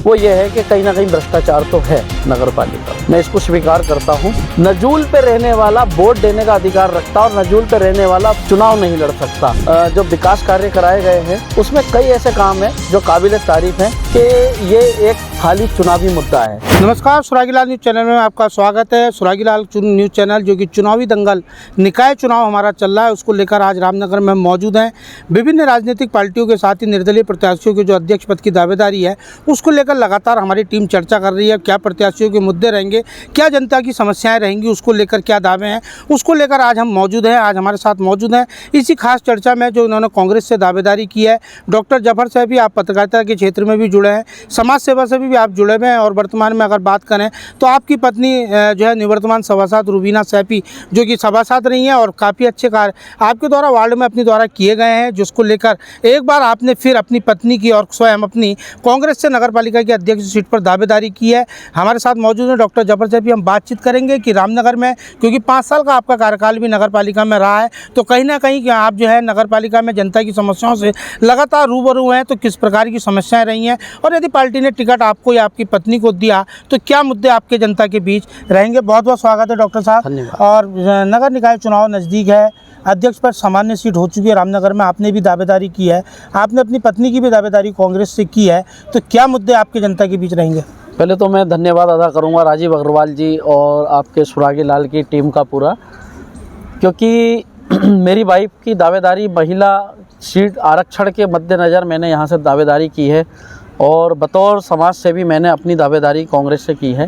वो ये है कि कहीं ना कहीं भ्रष्टाचार तो है नगर पालिका, मैं इसको स्वीकार करता हूँ। नजूल पे रहने वाला वोट देने का अधिकार रखता और नजूल पे रहने वाला चुनाव नहीं लड़ सकता। जो विकास कार्य कराए गए हैं उसमें कई ऐसे काम हैं जो काबिल तारीफ हैं कि ये एक खाली चुनावी मुद्दा है। नमस्कार, सुरागी लाल न्यूज़ चैनल में आपका स्वागत है। सुरागी लाल न्यूज़ चैनल जो कि चुनावी दंगल निकाय चुनाव हमारा चल रहा है, उसको लेकर आज रामनगर में मौजूद हैं। विभिन्न राजनीतिक पार्टियों के साथ ही निर्दलीय प्रत्याशियों के जो अध्यक्ष पद की दावेदारी है उसको लेकर लगातार हमारी टीम चर्चा कर रही है। क्या प्रत्याशियों के मुद्दे रहेंगे, क्या जनता की समस्याएं रहेंगी, उसको लेकर क्या दावे हैं, उसको लेकर आज हम मौजूद हैं। आज हमारे साथ मौजूद हैं इसी खास चर्चा में जो इन्होंने कांग्रेस से दावेदारी की है डॉक्टर जफर साहब भी। आप पत्रकारिता के क्षेत्र में भी जुड़े हैं, समाज सेवा से भी आप जुड़े हुए हैं और वर्तमान में अगर बात करें तो आपकी पत्नी जो है निवर्तमान सभासद रुबीना सैफी जो कि सभासद रही हैं और काफ़ी अच्छे कार्य आपके द्वारा वार्ड में अपने द्वारा किए गए हैं, जिसको लेकर एक बार आपने फिर अपनी पत्नी की और स्वयं अपनी कांग्रेस से नगर पालिका की अध्यक्ष सीट पर दावेदारी की है। हमारे साथ मौजूद हैं डॉक्टर जफर साहब। हम बातचीत करेंगे कि रामनगर में, क्योंकि 5 साल का आपका कार्यकाल भी नगर पालिका में रहा है, तो कहीं ना कहीं आप जो है नगर पालिका में जनता की समस्याओं से लगातार रूबरू हैं, तो किस प्रकार की समस्याएं रही हैं और यदि पार्टी ने टिकट आपको या आपकी पत्नी को दिया तो क्या मुद्दे आपके जनता के बीच रहेंगे। बहुत बहुत स्वागत है डॉक्टर साहब। और नगर निकाय चुनाव नज़दीक है, अध्यक्ष पर सामान्य सीट हो चुकी है रामनगर में, आपने भी दावेदारी की है, आपने अपनी पत्नी की भी दावेदारी कांग्रेस से की है, तो क्या मुद्दे आपके जनता के बीच रहेंगे। पहले तो मैं धन्यवाद अदा करूंगा राजीव अग्रवाल जी और आपके सुरागी लाल की टीम का पूरा, क्योंकि मेरी वाइफ की दावेदारी महिला सीट आरक्षण के मद्देनज़र मैंने यहाँ से दावेदारी की है और बतौर समाज से भी मैंने अपनी दावेदारी कांग्रेस से की है।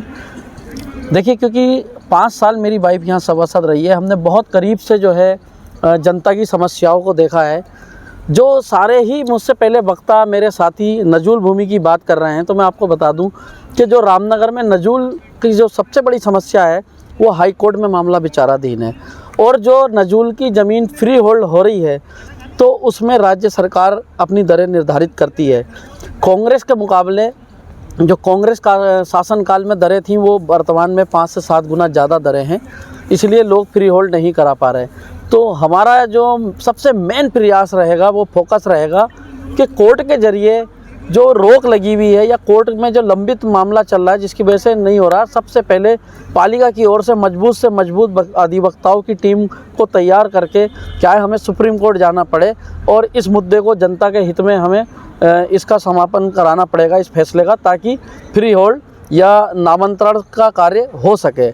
देखिए, क्योंकि 5 साल मेरी वाइफ यहाँ सभासद रही है, हमने बहुत करीब से जो है जनता की समस्याओं को देखा है। जो सारे ही मुझसे पहले वक्ता मेरे साथी नजूल भूमि की बात कर रहे हैं, तो मैं आपको बता दूं कि जो रामनगर में नजूल की जो सबसे बड़ी समस्या है वो हाई कोर्ट में मामला विचाराधीन है और जो नजूल की ज़मीन फ्री होल्ड हो रही है तो उसमें राज्य सरकार अपनी दरें निर्धारित करती है। कांग्रेस के मुकाबले जो कांग्रेस का शासनकाल में दरें थीं वो वर्तमान में 5 से 7 गुना ज़्यादा दरें हैं, इसलिए लोग फ्री होल्ड नहीं करा पा रहे। तो हमारा जो सबसे मेन प्रयास रहेगा वो फोकस रहेगा कि कोर्ट के ज़रिए जो रोक लगी हुई है या कोर्ट में जो लंबित मामला चल रहा है जिसकी वजह से नहीं हो रहा, सबसे पहले पालिका की ओर से मजबूत अधिवक्ताओं की टीम को तैयार करके चाहे हमें सुप्रीम कोर्ट जाना पड़े और इस मुद्दे को जनता के हित में हमें इसका समापन कराना पड़ेगा इस फैसले का, ताकि फ्री होल्ड या नामांतरण का कार्य हो सके।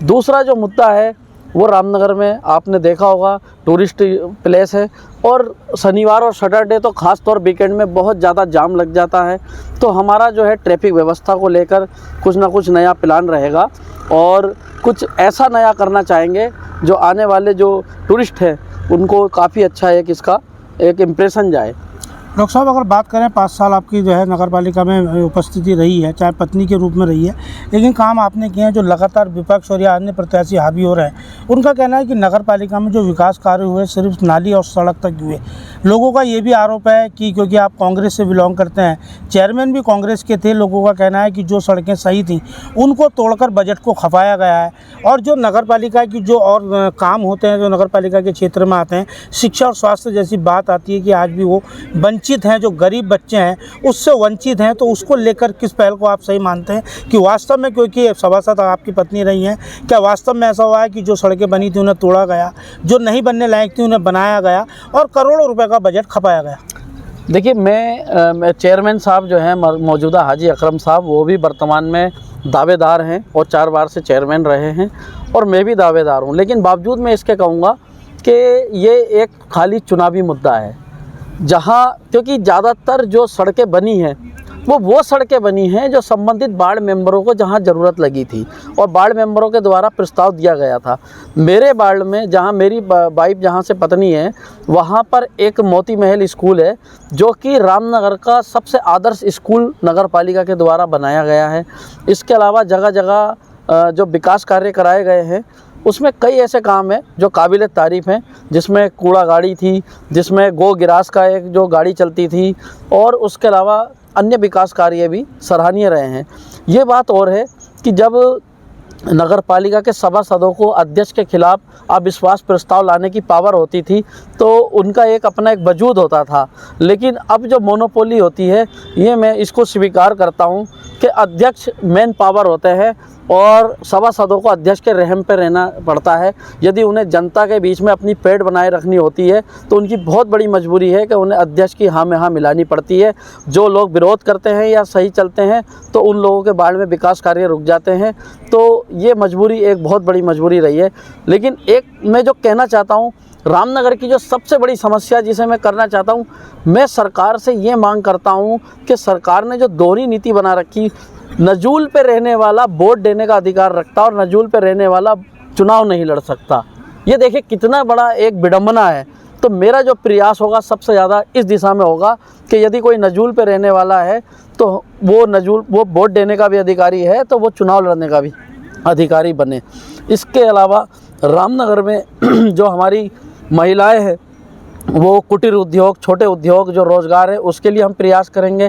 दूसरा जो मुद्दा है वो रामनगर में आपने देखा होगा टूरिस्ट प्लेस है और शनिवार और सैटरडे तो ख़ास तौर वीकेंड में बहुत ज़्यादा जाम लग जाता है। तो हमारा जो है ट्रैफिक व्यवस्था को लेकर कुछ ना कुछ नया प्लान रहेगा और कुछ ऐसा नया करना चाहेंगे जो आने वाले जो टूरिस्ट हैं उनको काफ़ी अच्छा इसका एक इम्प्रेशन जाए। डॉक्टर साहब, अगर बात करें 5 साल आपकी जो है नगर पालिका में उपस्थिति रही है, चाहे पत्नी के रूप में रही है, लेकिन काम आपने किए हैं जो लगातार विपक्ष और या अन्य प्रत्याशी हावी हो रहे हैं। उनका कहना है कि नगर पालिका में जो विकास कार्य हुए सिर्फ नाली और सड़क तक हुए। लोगों का ये भी आरोप है कि क्योंकि आप कांग्रेस से बिलोंग करते हैं, चेयरमैन भी कांग्रेस के थे, लोगों का कहना है कि जो सड़कें सही थी उनको तोड़कर बजट को खपाया गया है और जो नगर पालिका की जो और काम होते हैं जो नगर पालिका के क्षेत्र में आते हैं, शिक्षा और स्वास्थ्य जैसी बात आती है कि आज भी वो वंचित हैं, जो गरीब बच्चे हैं उससे वंचित हैं। तो उसको लेकर किस पहल को आप सही मानते हैं कि वास्तव में, क्योंकि सभासद आपकी पत्नी रही हैं, क्या वास्तव में ऐसा हुआ है कि जो सड़कें बनी थी उन्हें तोड़ा गया, जो नहीं बनने लायक थी उन्हें बनाया गया और करोड़ों रुपए का बजट खपाया गया। देखिए, मैं चेयरमैन साहब जो हैं मौजूदा हाजी अकरम साहब, वो भी वर्तमान में दावेदार हैं और 4 बार से चेयरमैन रहे हैं और मैं भी दावेदार हूँ, लेकिन बावजूद मैं इसके कहूँगा कि ये एक खाली चुनावी मुद्दा है। जहाँ क्योंकि ज़्यादातर जो सड़कें बनी हैं वो सड़कें बनी हैं जो संबंधित वार्ड मेंबरों को जहाँ ज़रूरत लगी थी और वार्ड मेंबरों के द्वारा प्रस्ताव दिया गया था। मेरे वार्ड में जहाँ मेरी वाइफ जहाँ से पत्नी है वहाँ पर एक मोती महल स्कूल है जो कि रामनगर का सबसे आदर्श स्कूल नगर पालिका के द्वारा बनाया गया है। इसके अलावा जगह जगह जो विकास कार्य कराए गए हैं उसमें कई ऐसे काम हैं जो काबिल तारीफ़ हैं, जिसमें कूड़ा गाड़ी थी, जिसमें गो गिरास का एक जो गाड़ी चलती थी और उसके अलावा अन्य विकास कार्य भी सराहनीय रहे हैं। ये बात और है कि जब नगर पालिका के सभासदों को अध्यक्ष के खिलाफ अविश्वास प्रस्ताव लाने की पावर होती थी तो उनका एक अपना एक वजूद होता था, लेकिन अब जो मोनोपोली होती है ये मैं इसको स्वीकार करता हूँ कि अध्यक्ष मेन पावर होते हैं और सभासदों को अध्यक्ष के रहम पे रहना पड़ता है। यदि उन्हें जनता के बीच में अपनी पेड़ बनाए रखनी होती है तो उनकी बहुत बड़ी मजबूरी है कि उन्हें अध्यक्ष की हाँ में हाँ मिलानी पड़ती है। जो लोग विरोध करते हैं या सही चलते हैं तो उन लोगों के बारे में विकास कार्य रुक जाते हैं। तो ये मजबूरी एक बहुत बड़ी मजबूरी रही है। लेकिन एक मैं जो कहना चाहता हूँ, रामनगर की जो सबसे बड़ी समस्या जिसे मैं करना चाहता हूँ, मैं सरकार से ये मांग करता हूँ कि सरकार ने जो दोहरी नीति बना रखी, नजूल पे रहने वाला वोट देने का अधिकार रखता और नजूल पे रहने वाला चुनाव नहीं लड़ सकता। ये देखिए कितना बड़ा एक विडंबना है। तो मेरा जो प्रयास होगा सबसे ज़्यादा इस दिशा में होगा कि यदि कोई नजूल पे रहने वाला है तो वो वोट देने का भी अधिकारी है तो वो चुनाव लड़ने का भी अधिकारी बने। इसके अलावा रामनगर में जो हमारी महिलाएं हैं वो कुटीर उद्योग, छोटे उद्योग, जो रोज़गार है उसके लिए हम प्रयास करेंगे।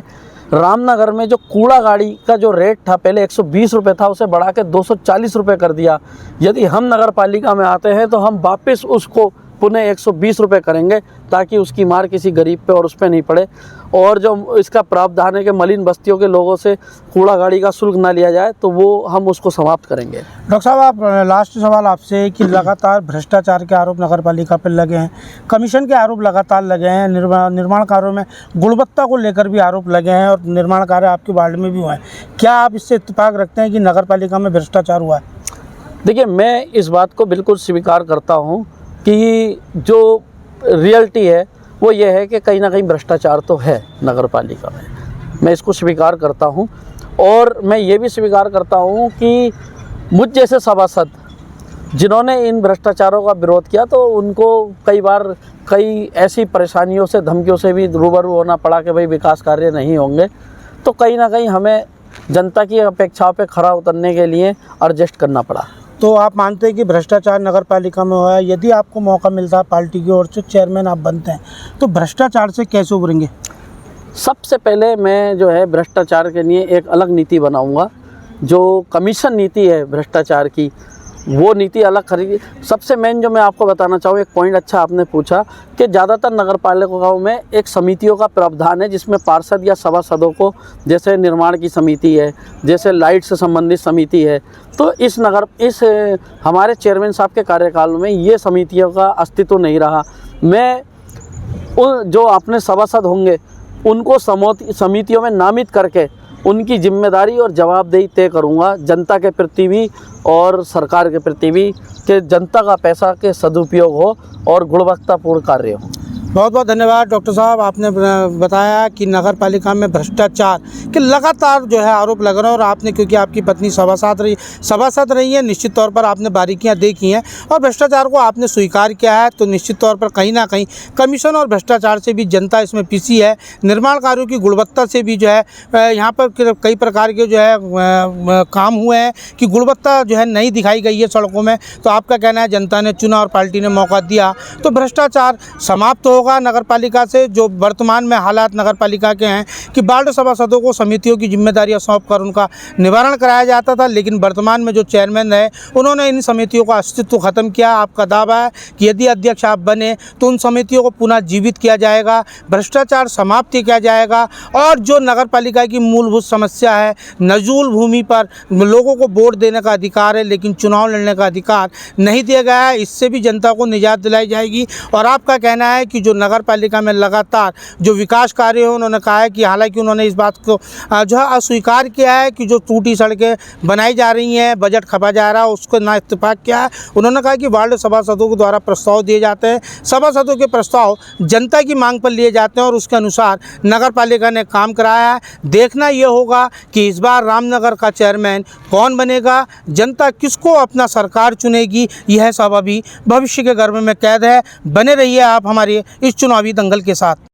रामनगर में जो कूड़ा गाड़ी का जो रेट था पहले 120 रुपये था, उसे बढ़ा के 240 रुपये कर दिया। यदि हम नगर पालिका में आते हैं तो हम वापस उसको पुनः 120 रुपये करेंगे ताकि उसकी मार किसी गरीब पे और उस पर नहीं पड़े। और जो इसका प्रावधान है कि मलिन बस्तियों के लोगों से कूड़ा गाड़ी का शुल्क ना लिया जाए तो वो हम उसको समाप्त करेंगे। डॉक्टर साहब, आप लास्ट सवाल आपसे कि लगातार भ्रष्टाचार के आरोप नगर पालिका पर लगे हैं, कमीशन के आरोप लगातार लगे हैं, निर्माण कार्यों में गुणवत्ता को लेकर भी आरोप लगे हैं और निर्माण कार्य आपके वार्ड में भी हुए हैं। क्या आप इससे इत्तेफाक रखते हैं कि नगर पालिका में भ्रष्टाचार हुआ है? देखिए, मैं इस बात को बिल्कुल स्वीकार करता हूँ कि जो रियलिटी है वो ये है कि कहीं ना कहीं भ्रष्टाचार तो है नगर पालिका में। मैं इसको स्वीकार करता हूँ और मैं ये भी स्वीकार करता हूँ कि मुझ जैसे सभासद जिन्होंने इन भ्रष्टाचारों का विरोध किया तो उनको कई बार कई ऐसी परेशानियों से, धमकियों से भी रूबरू होना पड़ा कि भाई विकास कार्य नहीं होंगे। तो कहीं ना कहीं हमें जनता की अपेक्षाओं पे खरा उतरने के लिए एडजस्ट करना पड़ा। तो आप मानते हैं कि भ्रष्टाचार नगर पालिका में हुआ है? यदि आपको मौका मिलता है, पार्टी की ओर से चेयरमैन आप बनते हैं, तो भ्रष्टाचार से कैसे उभरेंगे? सबसे पहले मैं जो है भ्रष्टाचार के लिए एक अलग नीति बनाऊंगा। जो कमीशन नीति है भ्रष्टाचार की, वो नीति अलग खरीदी। सबसे मेन जो मैं आपको बताना चाहूँ, एक पॉइंट अच्छा आपने पूछा कि ज़्यादातर नगर पालिकाओं में एक समितियों का प्रावधान है जिसमें पार्षद या सभासदों को, जैसे निर्माण की समिति है, जैसे लाइट से संबंधित समिति है, तो इस हमारे चेयरमैन साहब के कार्यकाल में ये समितियों का अस्तित्व नहीं रहा। मैं जो अपने सभासद होंगे उनको समितियों में नामित करके उनकी जिम्मेदारी और जवाबदेही तय करूंगा, जनता के प्रति भी और सरकार के प्रति भी, कि जनता का पैसा के सदुपयोग हो और गुणवत्तापूर्ण कार्य हो। बहुत बहुत धन्यवाद डॉक्टर साहब, आपने बताया कि नगर पालिका में भ्रष्टाचार के लगातार जो है आरोप लग रहे हैं और आपने, क्योंकि आपकी पत्नी सभासद रही है, निश्चित तौर पर आपने बारीकियां देखी हैं और भ्रष्टाचार को आपने स्वीकार किया है। तो निश्चित तौर पर कहीं ना कहीं कमीशन और भ्रष्टाचार से भी जनता इसमें पिसी है। निर्माण कार्यों की गुणवत्ता से भी जो है यहाँ पर कई प्रकार के जो है काम हुए हैं कि गुणवत्ता जो है नहीं दिखाई गई है सड़कों में। तो आपका कहना है जनता ने चुना और पार्टी ने मौका दिया तो भ्रष्टाचार समाप्त होगा नगर पालिका से। जो वर्तमान में हालात नगर पालिका के हैं कि वार्ड सभासदों को समितियों की जिम्मेदारियां सौंपकर उनका निवारण कराया जाता था, लेकिन वर्तमान में जो चेयरमैन है उन्होंने इन समितियों का अस्तित्व खत्म किया। आपका दावा है कि यदि अध्यक्ष आप बने तो उन समितियों को पुनः जीवित किया जाएगा, भ्रष्टाचार समाप्त किया जाएगा और जो नगर पालिका की मूलभूत समस्या है, नजूल भूमि पर लोगों को वोट देने का अधिकार है लेकिन चुनाव लड़ने का अधिकार नहीं दिया गया है, इससे भी जनता को निजात दिलाई जाएगी। और आपका कहना है कि जो नगर पालिका में लगातार जो विकास कार्य हो, उन्होंने कहा है कि हालांकि उन्होंने इस बात को जो है अस्वीकार किया है कि जो टूटी सड़कें बनाई जा रही हैं, बजट खपा जा रहा है, उसको ना इत्तेफाक किया है। उन्होंने कहा कि वार्ड सभासदों के द्वारा प्रस्ताव दिए जाते हैं, सभासदों के प्रस्ताव जनता की मांग पर लिए जाते हैं और उसके अनुसार नगर पालिका ने काम कराया है। देखना ये होगा कि इस बार रामनगर का चेयरमैन कौन बनेगा, जनता किसको अपना सरकार चुनेगी, यह सब अभी भविष्य के गर्भ में कैद है। बने रहिए आप हमारे इस चुनावी दंगल के साथ।